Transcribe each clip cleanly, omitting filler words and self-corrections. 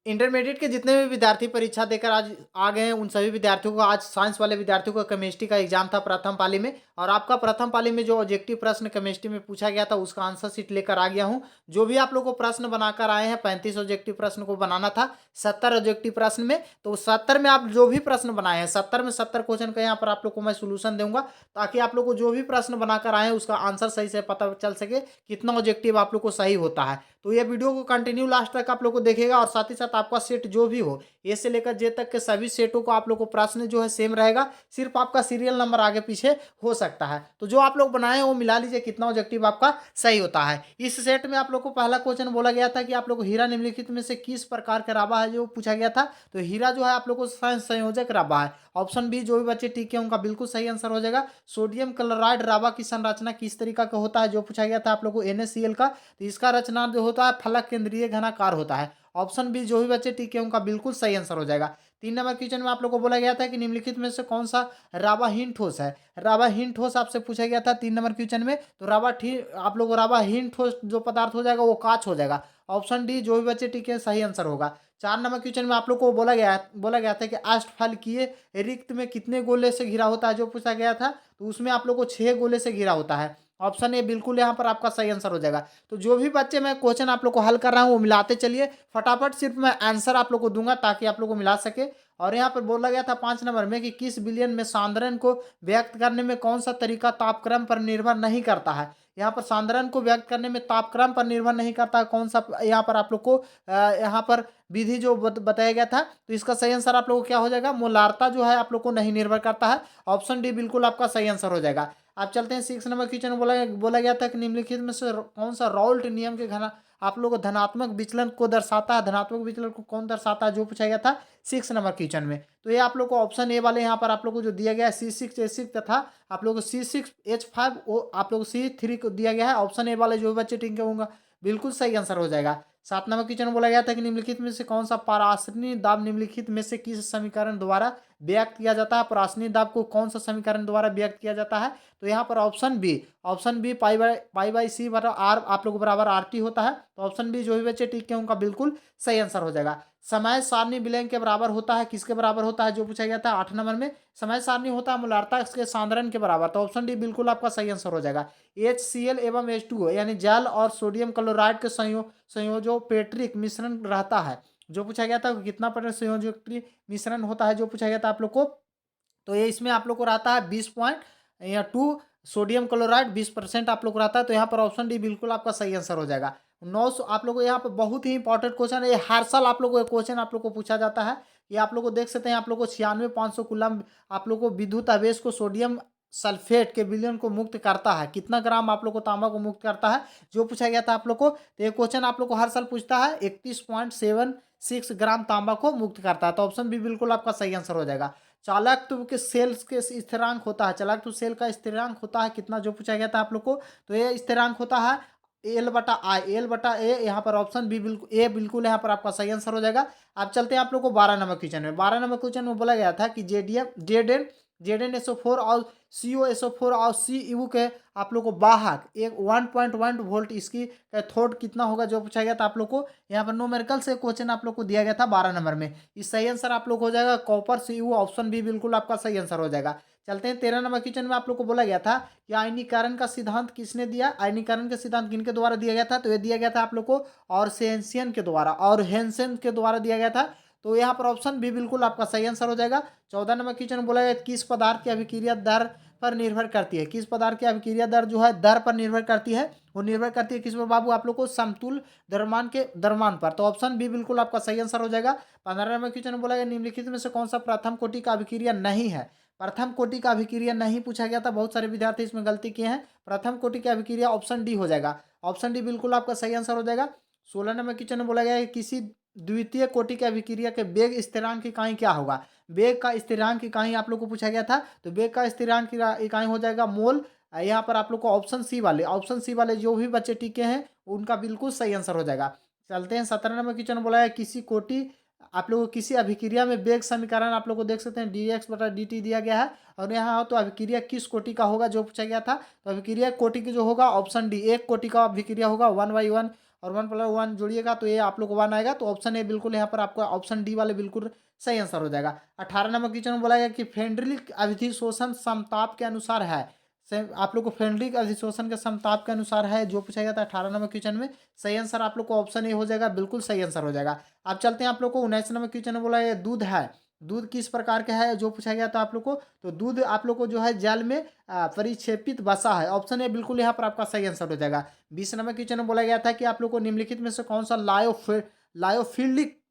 Intermediate के जितने भी विद्यार्थी परीक्षा देकर आज आ गए हैं, उन सभी विद्यार्थियों को आज साइंस वाले विद्यार्थियों का केमिस्ट्री का एग्जाम था प्रथम पाली में। और आपका प्रथम पाली में जो ऑब्जेक्टिव प्रश्न केमिस्ट्री में पूछा गया था उसका आंसर शीट लेकर आ गया हूं। जो भी आप लोग को प्रश्न बनाकर आए हैं, 35 ऑब्जेक्टिव प्रश्न को बनाना था 70 ऑब्जेक्टिव प्रश्न में। तो 70 में आप जो भी प्रश्न बनाए हैं, 70 में 70 क्वेश्चन का यहाँ पर आप लोग को मैं सोल्यूशन दूंगा, ताकि आप लोग को जो भी प्रश्न बनाकर आए हैं उसका आंसर सही से पता चल सके, कितना ऑब्जेक्टिव आप लोग को सही होता है। तो ये वीडियो को कंटिन्यू लास्ट तक आप लोग को देखेगा, और साथ ही साथ आपका सेट जो भी हो, ए से लेकर जे तक के सभी सेटों को आप लोग को प्रश्न जो है सेम रहेगा, सिर्फ आपका सीरियल नंबर आगे पीछे हो सकता है। तो जो आप लोग बनाए हैं वो मिला लीजिए, कितना ऑब्जेक्टिव आपका सही होता है। इस सेट में आप लोग को पहला क्वेश्चन बोला गया था कि आप लोग को हीरा निम्नलिखित में से किस प्रकार का राबा है, जो पूछा गया था। तो हीरा जो है आप लोग को संयोजक राबा है। ऑप्शन बी, जो भी बच्चे ठीक है उनका बिल्कुल सही आंसर हो जाएगा। सोडियम क्लोराइड राबा की संरचना किस तरीका का होता है, जो पूछा गया था आप लोग को NaCl का। तो इसका रचना जो होता है फलक केंद्रीय घनाकार होता है। ऑप्शन बी, जो भी बच्चे ठीक है उनका बिल्कुल सही आंसर हो जाएगा। 3 नंबर क्वेश्चन में आप लोग को बोला गया था कि निम्नलिखित में से कौन सा राबाहीन ठोस है। राबाहीन ठोस आपसे पूछा गया था 3 नंबर क्वेश्चन में। तो आप लोग को राबाहीन ठोस जो पदार्थ हो जाएगा वो कांच हो जाएगा। ऑप्शन डी, जो भी बच्चे ठीक है सही आंसर होगा। 4 नंबर क्वेश्चन में आप लोग को बोला गया था कि अष्टफल किए रिक्त में कितने गोले से घिरा होता है, जो पूछा गया था। तो उसमें आप लोग को 6 गोले से घिरा होता है। ऑप्शन ए बिल्कुल यहाँ पर आपका सही आंसर हो जाएगा। तो जो भी बच्चे मैं क्वेश्चन आप लोग को हल कर रहा हूँ वो मिलाते चलिए फटाफट, सिर्फ मैं आंसर आप लोग को दूंगा ताकि आप लोग को मिला सके। और यहाँ पर बोला गया था 5 नंबर में कि किस बिलियन में सांद्रण को व्यक्त करने में कौन सा तरीका तापक्रम पर निर्भर नहीं करता है। यहाँ पर सांद्रण को व्यक्त करने में तापक्रम पर निर्भर नहीं करता है, कौन सा यहाँ पर आप लोग को यहाँ पर विधि जो बताया गया था। तो इसका सही आंसर आप लोग को क्या हो जाएगा, मोलारता जो है आप लोग को नहीं निर्भर करता है। ऑप्शन डी बिल्कुल आपका सही आंसर हो जाएगा। आप चलते हैं 6 नंबर क्वेश्चन में। बोला गया था कि निम्नलिखित में से कौन सा राउल्ट नियम के घना आप लोग को धनात्मक विचलन को दर्शाता है। धनात्मक विचलन को कौन दर्शाता है, जो पूछा गया था 6 नंबर क्वेश्चन में। तो ये आप लोग को ऑप्शन ए वाले यहाँ पर आप लोग को जो दिया गया है C6H6 तथा आप लोग को C6H5 आप लोग को C3 को दिया गया है। ऑप्शन ए वाले जो भी बच्चे ठीक होंगे बिल्कुल सही आंसर हो जाएगा। 7 नंबर क्वेश्चन में बोला गया था कि निम्नलिखित में से कौन सा परासनी दाब निम्नलिखित में से किस समीकरण द्वारा व्यक्त किया जाता है। परासनी दाब को कौन सा समीकरण द्वारा व्यक्त किया जाता है। तो यहाँ पर ऑप्शन बी पाई बाई सी बराबर आर आप लोग बराबर RT होता है। तो ऑप्शन बी, जो भी बच्चे ठीक है उनका बिल्कुल सही आंसर हो जाएगा। समय सारणी विलयन के बराबर होता है, किसके बराबर होता है, जो पूछा गया था 8 नंबर में। समय सारणी होता है मोलारता के सांद्रण के बराबर। तो ऑप्शन डी बिल्कुल आपका सही आंसर हो जाएगा। HCl एवं H2O यानी जल और सोडियम क्लोराइड के संयोजोपेट्रिक मिश्रण रहता है, जो पूछा गया था कितना परसेंट संयोजोपेट्रिक मिश्रण होता है, जो पूछा गया था आप लोग को। तो ये इसमें आप लोग को रहता है 20.2 सोडियम क्लोराइड 20% आप लोग को रहता है। तो यहाँ पर ऑप्शन डी बिल्कुल आपका सही आंसर हो जाएगा। 900 आप लोग को यहाँ पर बहुत ही इंपॉर्टेंट क्वेश्चन है, ये हर साल आप लोग को क्वेश्चन आप लोग को पूछा जाता है। ये आप लोग को देख सकते हैं, आप लोग को 96,500 कूलम आप लोग को विद्युत आवेश को सोडियम सल्फेट के विलयन को मुक्त करता है। कितना ग्राम आप लोग को तांबा को मुक्त करता है, जो पूछा गया था आप लोग को। तो ये क्वेश्चन आप लोग को हर साल पूछता है, 31.76 ग्राम तांबा को मुक्त करता है। तो ऑप्शन बी बिल्कुल आपका सही आंसर हो जाएगा। चालकत्व के सेल्स के स्थिरांक होता है, चालकत्व सेल का स्थिरांक होता है कितना, जो पूछा गया था आप लोग को। तो ये स्थिरांक होता है L/I L/A। यहाँ पर ऑप्शन बी बिल्कुल ए बिल्कुल यहाँ पर आपका सही आंसर हो जाएगा। अब चलते हैं आप लोग को 12 नंबर क्वेश्चन में। 12 नंबर क्वेश्चन में बोला गया था कि ZnSO4 और COSO4 और CU के आप लोग को वाहक एक 1.1 वोल्ट इसकी कैथोड कितना होगा, जो पूछा गया था आप लोग को। यहाँ पर न्यूमेरिकल से क्वेश्चन आप लोग को दिया गया था 12 नंबर में। इस सही आंसर आप लोग हो जाएगा कॉपर CU। ऑप्शन बी बिल्कुल आपका सही आंसर हो जाएगा। चलते हैं 13 नंबर क्वेश्चन में। आप लोग को बोला गया था कि आयनीकरण का सिद्धांत किसने दिया, आयनीकरण का सिद्धांत किनके द्वारा दिया गया था। तो ये दिया गया था आप लोग को और सेंसियन के द्वारा और हेंसेन के द्वारा दिया गया था। तो यहाँ पर ऑप्शन बी बिल्कुल आपका सही आंसर हो जाएगा। 14 नंबर क्वेश्चन में बोला गया किस पदार्थ की अभिक्रिया दर पर निर्भर करती है। किस पदार्थ की अभिक्रिया दर जो है दर पर निर्भर करती है, वो निर्भर करती है किस पर बाबू, आप लोग को समतुल द्रव्यमान पर। तो ऑप्शन बी बिल्कुल आपका सही आंसर हो जाएगा। 15 नंबर क्वेश्चन में बोला गया निम्नलिखित में से कौन सा प्रथम कोटि का अभिक्रिया नहीं है। प्रथम कोटि का अभिक्रिया नहीं पूछा गया था, बहुत सारे विद्यार्थी इसमें गलती किए हैं। प्रथम कोटि की अभिक्रिया ऑप्शन डी हो जाएगा। ऑप्शन डी बिल्कुल आपका सही आंसर हो जाएगा। 16 नंबर क्वेश्चन में बोला गया है किसी द्वितीय कोटि की अभिक्रिया के वेग स्थिरांक की इकाई क्या होगा। वेग का स्थिरांक की इकाई आप लोग को पूछा गया था। तो वेग का स्थिरांक की इकाई हो जाएगा मोल। यहाँ पर आप लोग को ऑप्शन सी वाले जो भी बच्चे टिके हैं उनका बिल्कुल सही आंसर हो जाएगा। चलते हैं 17 नंबर क्वेश्चन में बोला है किसी कोटि आप लोग को किसी अभिक्रिया में वेग समीकरण आप लोग को देख सकते हैं dx/dt दिया गया है। और यहाँ तो अभिक्रिया किस कोटि का होगा, जो पूछा गया था। तो अभिक्रिया कोटि की जो होगा ऑप्शन डी, एक कोटि का अभिक्रिया होगा 1/1 और 1+1 जोड़िएगा तो ये आप लोग को 1 आएगा। तो ऑप्शन ए बिल्कुल यहाँ पर आपका ऑप्शन डी वाले बिल्कुल सही आंसर हो जाएगा। 18 नंबर क्वेश्चन में बोला गया कि फेनड्रिक अधिशोषण समताप के अनुसार है। आप लोग को फेनड्रिक अधिशोषण के समताप के अनुसार है जो पूछा गया था 18 नंबर क्वेश्चन में। सही आंसर आप लोग को ऑप्शन ए हो जाएगा, बिल्कुल सही आंसर हो जाएगा। अब चलते हैं आप लोग को 19 नंबर क्वेश्चन में बोला है दूध है, दूध किस प्रकार का है जो पूछा गया था आप लोग को। तो दूध आप लोग को जो है जल में परिक्षेपित वसा है। ऑप्शन ए बिल्कुल यहाँ पर आपका सही आंसर हो जाएगा। 20 नंबर क्वेश्चन में बोला गया था कि आप लोग को निम्नलिखित में से कौन सा लायोफिलिक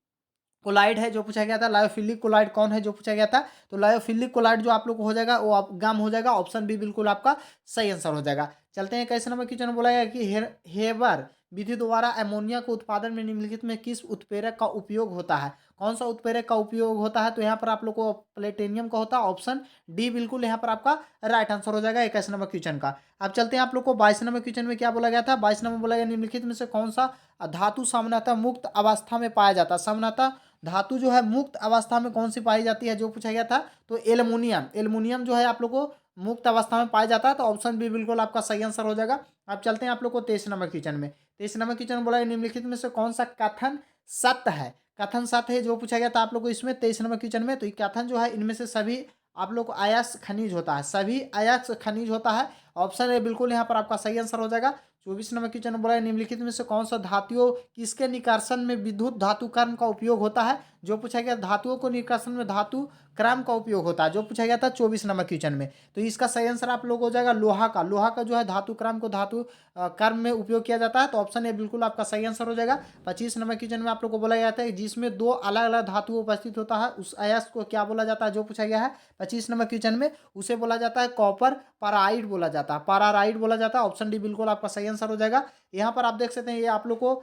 कोलाइड है जो पूछा गया था। लायोफिलिक कोलाइड कौन है जो पूछा गया था। तो लायोफिलिक कोलाइड जो आप लोग को हो जाएगा वो आप गाम हो जाएगा। ऑप्शन बी बिल्कुल आपका सही आंसर हो जाएगा। चलते हैं 21 नंबर क्वेश्चन में बोला गया कि हेबर विधि द्वारा अमोनिया के उत्पादन में निम्नलिखित में किस उत्प्रेरक का उपयोग होता है। कौन सा उत्प्रेरक का उपयोग होता है। तो यहाँ पर आप लोग को प्लेटिनियम का होता है। ऑप्शन डी बिल्कुल यहाँ पर आपका राइट आंसर हो जाएगा 21 नंबर क्वेश्चन का। अब चलते हैं आप लोग को 22 नंबर क्वेश्चन में क्या बोला गया था। 22 नंबर बोला गया निम्नलिखित में से कौन सा धातु सामान्यतः मुक्त अवस्था में पाया जाता है। सामान्यतः धातु जो है मुक्त अवस्था में कौन सी पाई जाती है जो पूछा गया था। तो एल्युमिनियम, एल्युमिनियम जो है आप लोग को मुक्त अवस्था में पाया जाता है। तो ऑप्शन बी बिल्कुल आपका सही आंसर हो जाएगा। अब चलते हैं आप लोग को 23 नंबर क्वेश्चन में। 23 नंबर क्वेश्चन में बोला है निम्नलिखित में से कौन सा कथन सत्य है। कथन सत्य है जो पूछा गया था आप लोग को इसमें 23 नंबर क्वेश्चन में। तो ये कथन जो है इनमें से सभी आप लोग को अयस्क खनिज होता है, सभी अयस्क खनिज होता है। ऑप्शन ए बिल्कुल यहाँ पर आपका सही आंसर हो जाएगा। 24 नंबर क्वेश्चन में बोला है निम्नलिखित में से कौन सा धातुओं किसके निकर्षण में विद्युत धातु कर्म का उपयोग होता है जो पूछा गया। धातुओं को निकर्षण में धातु क्रम का उपयोग होता है जो पूछा गया था 24 नंबर क्वेश्चन में। तो इसका सही आंसर आप लोग हो जाएगा लोहा का। लोहा का जो है धातु क्रम को धातु कर्म में उपयोग किया जाता है। तो ऑप्शन ए बिल्कुल आपका सही आंसर हो जाएगा। 25 नंबर क्वेश्चन में आप लोग को बोला जाता है जिसमें दो अलग अलग धातु उपस्थित होता है उस अयस्क को क्या बोला जाता है जो पूछा गया है 25 नंबर क्वेश्चन में। उसे बोला जाता है कॉपर पाराइड बोला जाता है, पाराराइड बोला जाता है। ऑप्शन डी बिल्कुल आपका सही आंसर हो जाएगा। यहाँ पर आप देख सकते हैं ये आप लोग को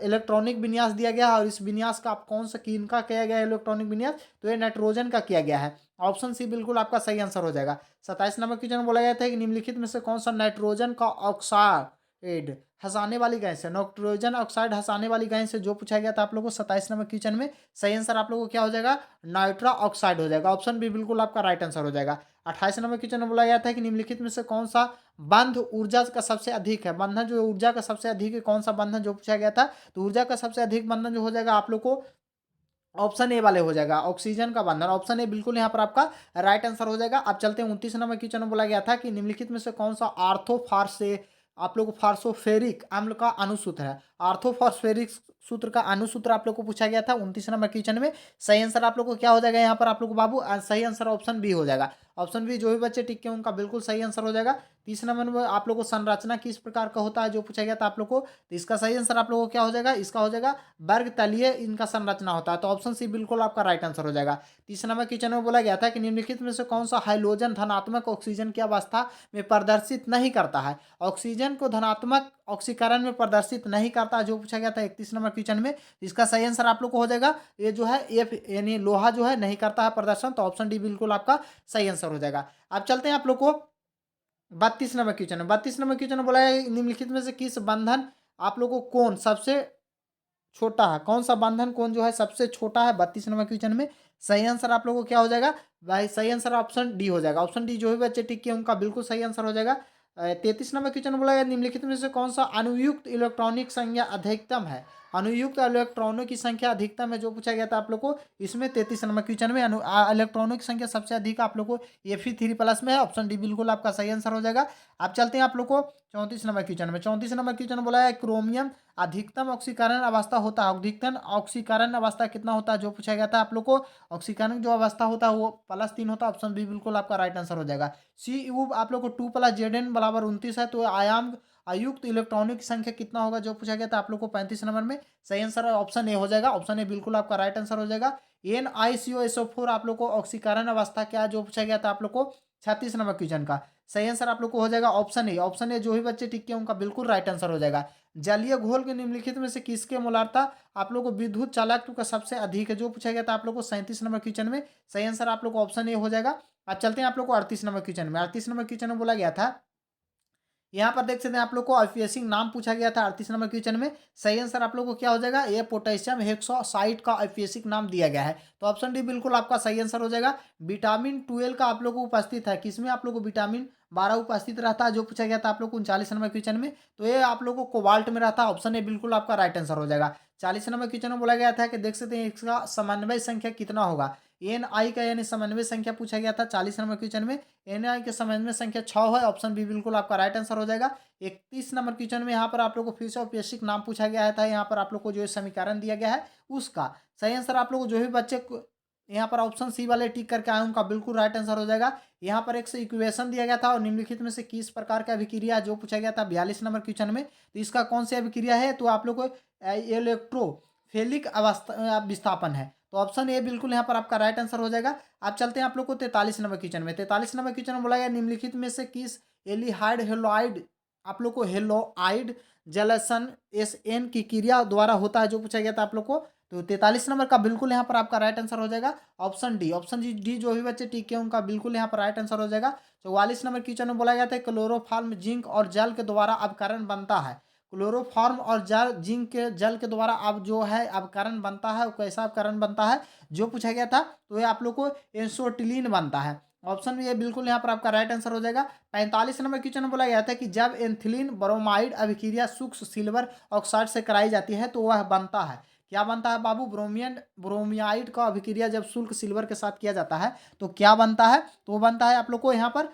इलेक्ट्रॉनिक विन्यास दिया गया है और इस विन्यास का आप कौन सा किनका किया गया है इलेक्ट्रॉनिक विन्यास। तो ये नाइट्रोजन का किया गया है। ऑप्शन सी बिल्कुल आपका सही आंसर हो जाएगा। 27 नंबर क्वेश्चन में बोला गया था कि निम्नलिखित में से कौन सा नाइट्रोजन का ऑक्साइड हंसाने वाली गैस है। नाइट्रोजन ऑक्साइड हंसाने वाली गैस है जो पूछा गया था आप लोगों को 27 नंबर क्वेश्चन में। सही आंसर आप लोगों को क्या हो जाएगा नाइट्रा ऑक्साइड हो जाएगा। ऑप्शन बी बिल्कुल आपका राइट आंसर हो जाएगा। 28 नंबर क्वेश्चन में बोला गया था कि निम्नलिखित में से कौन सा बंध ऊर्जा का सबसे अधिक है। बंधन जो ऊर्जा का सबसे अधिक है कौन सा बंधन जो पूछा गया था। तो ऊर्जा का सबसे अधिक बंधन जो हो जाएगा आप लोग को ऑप्शन ए वाले हो जाएगा ऑक्सीजन का बंधन। ऑप्शन ए बिल्कुल यहाँ पर आपका राइट आंसर हो जाएगा। अब चलते हैं 29 नंबर क्वेश्चन में बोला गया था कि निम्नलिखित में से कौन सा आर्थोफार्स से आप लोग को फार्सोफेरिक अम्ल का अनुसूत्र है। आर्थोफॉस्फेरिक सूत्र का अनुसूत्र आप लोग को पूछा गया था 29 नंबर क्वेश्चन में। सही आंसर आप लोग को क्या हो जाएगा यहाँ पर आप लोग को बाबू सही आंसर ऑप्शन बी हो जाएगा। ऑप्शन बी जो भी बच्चे टिक के उनका बिल्कुल सही आंसर हो जाएगा। 30 नंबर में आप लोग को संरचना किस प्रकार का होता है जो पूछा गया था आप लोग को। तो इसका सही आंसर आप लोगों को क्या हो जाएगा इसका हो जाएगा वर्ग तलीय इनका संरचना होता है। तो ऑप्शन सी बिल्कुल आपका राइट आंसर हो जाएगा। 30 नंबर क्वेश्चन में बोला गया था कि निम्नलिखित में से कौन सा हाइड्रोजन धनात्मक ऑक्सीजन की अवस्था में प्रदर्शित नहीं करता है। ऑक्सीजन को धनात्मक ऑक्सीकरण में प्रदर्शित नहीं करता जो पूछा गया था 31 नंबर क्वेश्चन में। इसका सही आंसर आप लोग को हो जाएगा ये जो है एफ यानी लोहा जो है नहीं करता है प्रदर्शन। तो ऑप्शन डी बिल्कुल आपका सही आंसर हो जाएगा। अब चलते हैं आप लोग को 32 नंबर क्वेश्चन है। 32 नंबर क्वेश्चन में बोला है निम्नलिखित में से किस बंधन आप लोग को कौन सबसे छोटा है। कौन सा बंधन कौन जो है सबसे छोटा है 32 नंबर क्वेश्चन में। सही आंसर आप लोगों को क्या हो जाएगा भाई सही आंसर ऑप्शन डी हो जाएगा। ऑप्शन डी जो भी बच्चे टिक किए उनका बिल्कुल सही आंसर हो जाएगा। 33 नंबर क्वेश्चन बोला गया निम्नलिखित में से कौन सा अनुयुक्त इलेक्ट्रॉनिक संख्या अधिकतम है। अनुयुक्त इलेक्ट्रॉनों की संख्या अधिकतम है जो पूछा गया था आप लोग को इसमें 33 नंबर क्वेश्चन में। इलेक्ट्रॉनों की संख्या सबसे अधिक आप लोग को Fe3+ में है। ऑप्शन डी बिल्कुल आपका सही आंसर हो जाएगा। अब चलते हैं आप लोग को 34 नंबर क्वेश्चन में। 34 नंबर क्वेश्चन बोला है क्रोमियम अधिकतम ऑक्सीकरण अवस्था होता है। अधिकतम ऑक्सीकरण अवस्था कितना होता है जो पूछा गया था आप लोग को। ऑक्सीकरण जो अवस्था होता है वो +3 होता है। ऑप्शन बी बिल्कुल आपका राइट आंसर हो जाएगा। सी यू आप लोग को 2+Zn बराबर 29 है। तो आयाम अयुक्त इलेक्ट्रॉनिक की संख्या कितना होगा जो पूछा गया था आप लोग को 35 नंबर में। सही आंसर ऑप्शन ए हो जाएगा। ऑप्शन ए बिल्कुल आपका राइट आंसर हो जाएगा। NiCO आप लोग को ऑक्सीकरण अवस्था क्या जो पूछा गया था आप लोग को 36 नंबर क्वेश्चन का। सही आंसर आप लोग को हो जाएगा ऑप्शन ए। ऑप्शन ए जो भी बच्चे टिक के उनका बिल्कुल राइट आंसर हो जाएगा। जलीय घोल के निम्नलिखित में से किसके मोलार्ता आप लोग को विद्युत चालकत्व का सबसे अधिक है जो पूछा गया था आप लोग को 37 नंबर क्वेश्चन में। सही आंसर आप लोग को ऑप्शन ए हो जाएगा। अब चलते हैं आप लोग को 38 नंबर क्वेश्चन में। 38 नंबर क्वेश्चन में बोला गया था यहाँ पर देख सकते हैं आप लोग को एफिएसिक नाम पूछा गया था 38 नंबर क्वेश्चन में। सही आंसर आप लोग को क्या हो जाएगा ये पोटेशियम हेक्सोसाइड का एफिएसिक नाम दिया गया है। तो ऑप्शन डी बिल्कुल आपका सही आंसर हो जाएगा। विटामिन 12 का आप लोग को उपस्थित है किसमें आप लोग को विटामिन 12 उपस्थित रहता है जो पूछा गया था आप लोग को 39 नंबर क्वेश्चन में, तो ये आप लोग को कोबाल्ट में रहता है। ऑप्शन ए बिल्कुल आपका राइट आंसर हो जाएगा। 40 नंबर क्वेश्चन में बोला गया था कि देख सकते हैं इसका समन्वय संख्या कितना होगा। एन आई का यानी समन्वय संख्या पूछा गया था 40 नंबर क्वेश्चन में। एन आई के समन्वय संख्या 6 है। ऑप्शन बी बिल्कुल आपका राइट आंसर हो जाएगा। 31 नंबर क्वेश्चन में यहाँ पर आप लोग को फिर से बेसिक नाम पूछा गया था। यहाँ पर आप लोग को जो समीकरण दिया गया है उसका सही आंसर आप लोग को जो भी बच्चे यहाँ पर ऑप्शन सी वाले टिक करके आए उनका बिल्कुल राइट आंसर हो जाएगा। यहाँ पर एक से इक्वेशन दिया गया था और निम्नलिखित में से किस प्रकार का अभिक्रिया जो पूछा गया था 42 नंबर क्वेश्चन में, तो इसका कौन सी अभिक्रिया है, तो आप लोग को इलेक्ट्रोफेलिक अवस्था विस्थापन है। तो ऑप्शन ए बिल्कुल यहाँ पर आपका राइट आंसर हो जाएगा। आप चलते हैं आप लोग को 43 नंबर क्वेश्चन में। 43 नंबर क्वेश्चन में बोला गया निम्नलिखित में से किस एल्डिहाइड हेलोइड आप लोग को हेलोइड जलसन एस एन की क्रिया द्वारा होता है जो पूछा गया था आप लोग को। तो 43 नंबर का बिल्कुल यहाँ पर आपका राइट आंसर हो जाएगा ऑप्शन डी। ऑप्शन डी जो भी बच्चे टिक के उनका बिल्कुल यहाँ पर राइट आंसर हो जाएगा। 44 नंबर क्वेश्चन में बोला गया था क्लोरोफॉर्म जिंक और जल के द्वारा अवकरण बनता है। क्लोरोफॉर्म और जल जिंक के जल के द्वारा अब जो है अवकरण बनता है वो कैसा अवकरण बनता है जो पूछा गया था, तो ये आप लोग को एंसोटिलीन बनता है। ऑप्शन ये बिल्कुल यहाँ पर आपका राइट आंसर हो जाएगा। 45 नंबर क्वेश्चन में बोला गया था कि जब एथिलीन ब्रोमाइड अभिक्रिया सूक्ष्म सिल्वर ऑक्साइड से कराई जाती है तो वह बनता है, क्या बनता है बाबू, ब्रोमियाइड का अभिक्रिया जब शुल्क सिल्वर के साथ किया जाता है तो क्या बनता है, तो वो बनता है आप लोग को यहाँ पर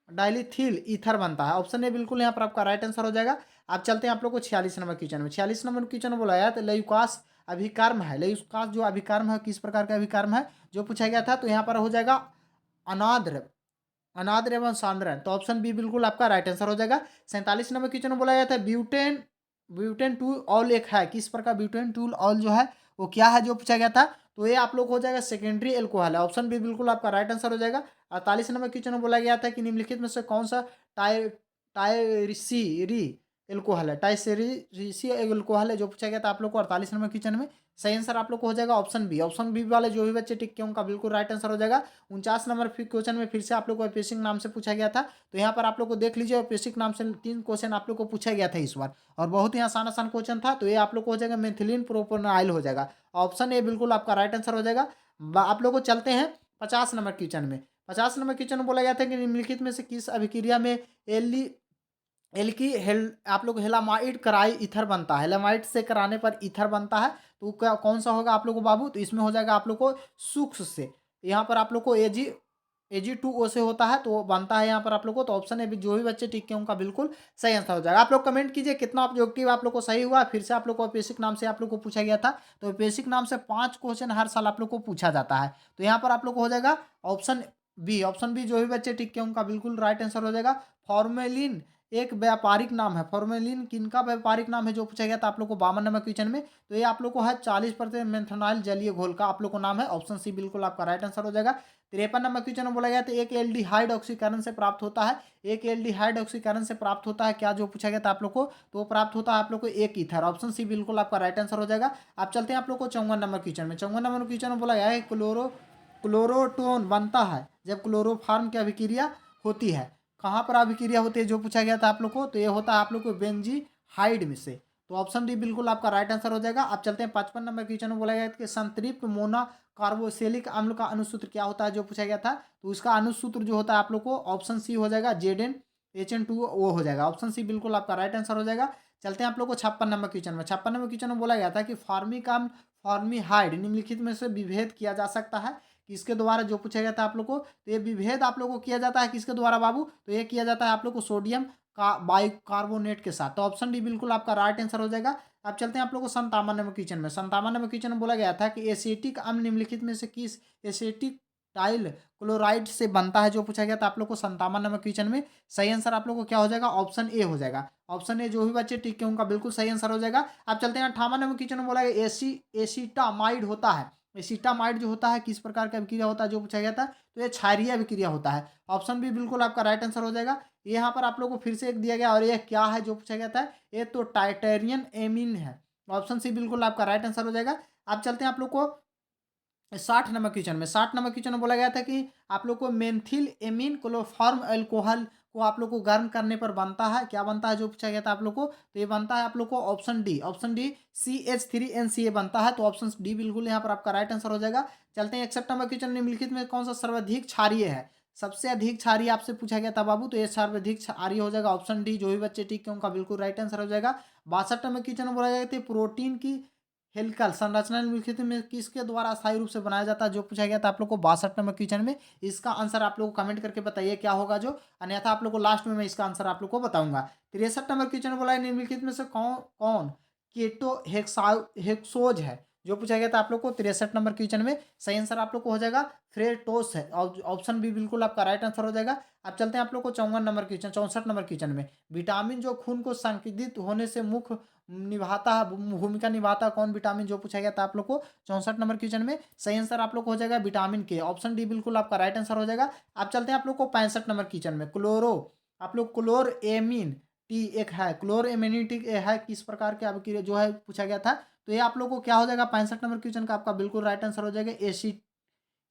डाइलिथिल ईथर बनता है। ऑप्शन ए बिल्कुल यहाँ पर आपका राइट आंसर हो जाएगा। आप चलते हैं आप लोग को 46 नंबर क्वेश्चन में। 46 नंबर क्वेश्चन में बोला गया तो लेयुकास अभिकर्म है। लेयुकास जो अभिकर्म है किस प्रकार का अभिकर्म है जो पूछा गया था, तो यहाँ पर हो जाएगा अनाद्र अनाद्र एवं सांद्रण। तो ऑप्शन बी बिल्कुल आपका राइट आंसर हो जाएगा। 47 नंबर क्वेश्चन में बोला गया था ब्यूटेन टू ऑल एक है, किस प्रकार ब्यूटेन टू ऑल जो है वो क्या है जो पूछा गया था, तो ये आप लोग हो जाएगा सेकेंडरी एल्कोहल है। ऑप्शन बी बिल्कुल आपका राइट आंसर हो जाएगा। 48 नंबर क्वेश्चन में बोला गया था कि निम्नलिखित में से कौन सा टायरिसी एल्कोहल है, टाइसेरिसी एल्कोहल है जो पूछा गया था आप लोग को 48 नंबर क्वेश्चन में। सही आंसर आप लोग को हो जाएगा ऑप्शन बी। ऑप्शन बी वाले जो भी बच्चे टिक के उनका बिल्कुल राइट आंसर हो जाएगा। 49 नंबर क्वेश्चन में फिर से आप लोग को बेसिक नाम से पूछा गया था, तो यहाँ पर आप लोग को देख लीजिए बेसिक नाम से 3 क्वेश्चन आप लोग को पूछा गया था इस बार और बहुत ही आसान आसान क्वेश्चन था। तो ये आप लोग को हो जाएगा मेथिलीन प्रोपेनॉइल हो जाएगा। ऑप्शन ए बिल्कुल आपका राइट आंसर हो जाएगा। आप लोग को चलते हैं 50 नंबर क्वेश्चन में। 50 नंबर क्वेश्चन में बोला गया था कि निम्नलिखित में से किस अभिक्रिया में एल्की हेल आप लोग हेलामाइड कराई ईथर बनता है। हेलामाइड से कराने पर ईथर बनता है, तो क्या कौन सा होगा आप लोग को बाबू, तो इसमें हो जाएगा आप लोग को सूक्ष्म से, यहाँ पर आप लोग को Ag2O से होता है तो बनता है यहाँ पर आप लोग को। तो ऑप्शन है जो भी बच्चे टिक के उनका बिल्कुल सही आंसर हो जाएगा। आप लोग कमेंट कीजिए कितना ऑब्जेक्टिव आप लोग को सही हुआ। फिर से आप लोग को बेसिक नाम से आप लोग को पूछा गया था, तो बेसिक नाम से 5 क्वेश्चन हर साल आप लोग को पूछा जाता है। तो यहाँ पर आप लोग को हो जाएगा ऑप्शन बी। ऑप्शन बी जो भी बच्चे टिक के उनका बिल्कुल राइट आंसर हो जाएगा। फॉर्मेलिन एक व्यापारिक नाम है। फॉर्मेलिन किनका व्यापारिक नाम है जो पूछा गया था आप लोग को 52 नंबर क्वेश्चन में, तो ये आप लोग को है 40% मेथनॉल जलीय घोल का आप लोग को नाम है। ऑप्शन सी बिल्कुल आपका राइट आंसर हो जाएगा। 53 नंबर क्वेश्चन में बोला गया था एक एल्डिहाइड ऑक्सीकरण से प्राप्त होता है। एक एल्डिहाइड ऑक्सीकरण से प्राप्त होता है क्या जो पूछा गया था आप लोग को, तो प्राप्त होता है आप लोग को एक ईथर। ऑप्शन सी बिल्कुल आपका राइट आंसर हो जाएगा। आप चलते हैं आप लोग को 54 नंबर क्वेश्चन में। 54 नंबर क्वेश्चन में बोला गया है क्लोरोटोन बनता है जब क्लोरोफार्म की अभिक्रिया होती है। कहाँ पर अभिक्रिया होती है जो पूछा गया था आप लोग को, तो ये होता है आप लोग को बेंजीहाइड में से। तो ऑप्शन डी बिल्कुल आपका राइट आंसर हो जाएगा। आप चलते हैं 55 नंबर क्वेश्चन में बोला गया कि संतृप्त मोना कार्बोक्सिलिक अम्ल का अनुसूत्र क्या होता है जो पूछा गया था, तो उसका अनुसूत्र जो होता है आप लोग को ऑप्शन सी हो जाएगा ZnHN2O हो जाएगा। ऑप्शन सी बिल्कुल आपका राइट आंसर हो जाएगा। चलते हैं आप लोग को 56 नंबर क्वेश्चन में। 56 नंबर क्वेश्चन में बोला गया था कि फार्मिक अम्ल फॉर्मिहाइड निम्नलिखित में से विभेद किया जा सकता है किसके द्वारा जो पूछा गया था आप लोग को, तो ये विभेद आप लोग को किया जाता है किसके द्वारा बाबू, तो ये किया जाता है आप लोग को सोडियम का बाइकार्बोनेट के साथ। तो ऑप्शन डी बिल्कुल आपका राइट आंसर हो जाएगा। अब चलते हैं आप लोग को 57 नंबर क्वेश्चन में। 57 नंबर क्वेश्चन में बोला गया था कि एसिटिक अम्ल निम्नलिखित में से किस एसिटिक टाइल क्लोराइड से बनता है जो पूछा गया था आप लोग को 57 नंबर क्वेश्चन में। सही आंसर आप लोग को क्या हो जाएगा, ऑप्शन ए हो जाएगा। ऑप्शन ए जो भी बच्चे टिक के उनका बिल्कुल सही आंसर हो जाएगा। अब चलते हैं 58 नंबर क्वेश्चन में बोला गया एसिटामाइड होता है। एसिटामाइड जो होता है किस प्रकार का अभिक्रिया होता है जो पूछा गया था, तो ये क्षारीय अभिक्रिया होता है। ऑप्शन बी बिल्कुल आपका राइट आंसर हो जाएगा। यहाँ पर आप लोग को फिर से एक दिया गया और ये क्या है जो पूछा गया था, ये तो टाइटेरियन एमीन है। ऑप्शन सी बिल्कुल आपका राइट आंसर हो जाएगा। अब चलते हैं आप लोग को 60 नंबर क्वेश्चन में। 60 नंबर क्वेश्चन में बोला गया था कि आप लोग को मेथिल एमीन क्लोरोफॉर्म अल्कोहल को आप लोग को गर्म करने पर बनता है, क्या बनता है जो पूछा गया था आप लोग को, तो ये बनता है आप लोग को option D. Option D CH3NCA बनता है। तो ऑप्शन डी बिल्कुल यहाँ पर आपका राइट आंसर हो जाएगा। चलते हैं 61 नंबर क्वेश्चन निम्नलिखित में कौन सा सर्वाधिक क्षारीय है। सबसे अधिक क्षारीय आपसे पूछा गया था बाबू, तो ये सर्वाधिक क्षारीय हो जाएगा ऑप्शन डी। जो भी बच्चे टिक के उनका बिल्कुल राइट आंसर हो जाएगा। 62 नंबर क्वेश्चन में बोला जाता है प्रोटीन की हेलिकल संरचना निम्नलिखित में किसके द्वारा अस्थायी रूप से बनाया जाता है, जो पूछा गया था आप लोग को 62 नंबर क्वेश्चन में। इसका आंसर आप लोग को कमेंट करके बताइए क्या होगा जो, अन्यथा आप लोग को लास्ट में मैं इसका आंसर आप लोग को बताऊंगा। 63 नंबर क्वेश्चन बोला है निम्नलिखित में से कौन कौन केटो हेक्सोज है, जो पूछा गया था आप लोग को 63 नंबर क्वेश्चन में। सही आंसर आप लोग को हो जाएगा फ्रेटोस है, ऑप्शन बी बिल्कुल आपका राइट आंसर हो जाएगा। अब चलते हैं आप लोग को 54 नंबर क्वेश्चन, 64 नंबर क्वेश्चन में। विटामिन जो खून को संकेंद्रित होने से मुख्य निभाता है, भूमिका निभाता है, कौन विटामिन, जो पूछा गया था आप लोग को 64 नंबर क्वेश्चन में। सही आंसर आप लोग को हो जाएगा विटामिन के, ऑप्शन डी बिल्कुल आपका राइट आंसर हो जाएगा। अब चलते हैं आप लोग को 65 नंबर क्वेश्चन में। आप लोग क्लोरएमिन टी एक है, क्लोरएमिनिटी है किस प्रकार के आपकी जो है पूछा गया था, तो ये आप लोग को क्या हो जाएगा 65 नंबर क्वेश्चन का आपका बिल्कुल राइट आंसर हो जाएगा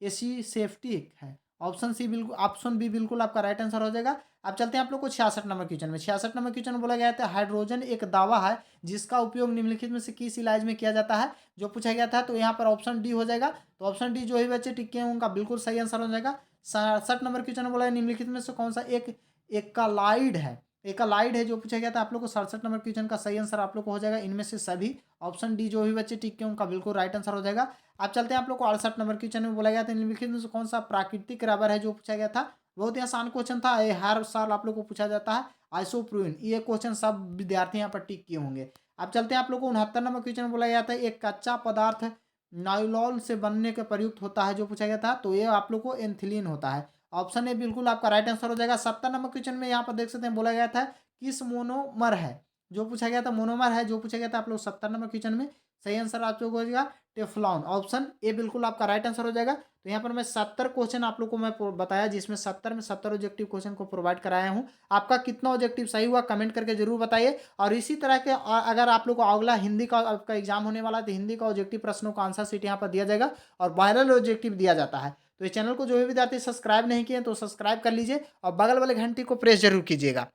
एसी सेफ्टी है, ऑप्शन सी बिल्कुल, ऑप्शन बी बिल्कुल आपका राइट आंसर हो जाएगा। अब चलते हैं आप लोग को 66 नंबर क्वेश्चन में। 66 नंबर क्वेश्चन में बोला गया था हाइड्रोजन एक दवा है जिसका उपयोग निम्नलिखित में से किस इलाज में किया जाता है, जो पूछा गया था, तो यहाँ पर ऑप्शन डी हो जाएगा। तो ऑप्शन डी जो ही बच्चे टिके हैं उनका बिल्कुल सही आंसर हो जाएगा। 67 नंबर क्वेश्चन में बोला है निम्नलिखित में से कौन सा एक एकालाइड है, एकालाइड है, जो पूछा गया था आप लोग को 67 नंबर क्वेश्चन का सही आंसर आप लोग को हो जाएगा इनमें से सभी, ऑप्शन डी जो भी बच्चे टिक के उनका बिल्कुल राइट आंसर हो जाएगा। अब चलते हैं आप लोग को 68 नंबर क्वेश्चन में बोला गया था निम्नलिखित में से कौन सा प्राकृतिक रबर है, जो पूछा गया था। बहुत ही आसान क्वेश्चन था, ये हर साल आप लोग को पूछा जाता है। आइसोप्रोइन, ये क्वेश्चन सब विद्यार्थी यहाँ पर टिक किए होंगे। अब चलते हैं आप लोग को 69 नंबर क्वेश्चन में बोला गया था एक कच्चा पदार्थ नाइलॉन से बनने के प्रयुक्त होता है, जो पूछा गया था, तो ये आप लोग को एंथिलीन होता है, ऑप्शन ए बिल्कुल आपका राइट आंसर हो जाएगा। 70 नंबर क्वेश्चन में यहाँ पर देख सकते हैं बोला गया था किस मोनोमर है, जो पूछा गया था मोनोमर है, जो पूछा गया था आप लोग 70 नंबर क्वेश्चन में। सही आंसर आप लोग हो जाएगा टेफ्लॉन, ऑप्शन ए बिल्कुल आपका राइट आंसर हो जाएगा। तो यहाँ पर मैं 70 क्वेश्चन आप लोग को मैं बताया, जिसमें 70 में 70 ऑब्जेक्टिव क्वेश्चन को प्रोवाइड कराया हूँ। आपका कितना ऑब्जेक्टिव सही हुआ कमेंट करके जरूर बताइए। और इसी तरह के अगर आप लोग को अगला हिंदी का आपका एग्जाम होने वाला है तो हिंदी का ऑब्जेक्टिव प्रश्नों का आंसर शीट यहाँ पर दिया जाएगा और वायरल ऑब्जेक्टिव दिया जाता है। तो इस चैनल को जो भी विद्यार्थी सब्सक्राइब नहीं किए तो सब्सक्राइब कर लीजिए और बगल वाले घंटी को प्रेस जरूर कीजिएगा।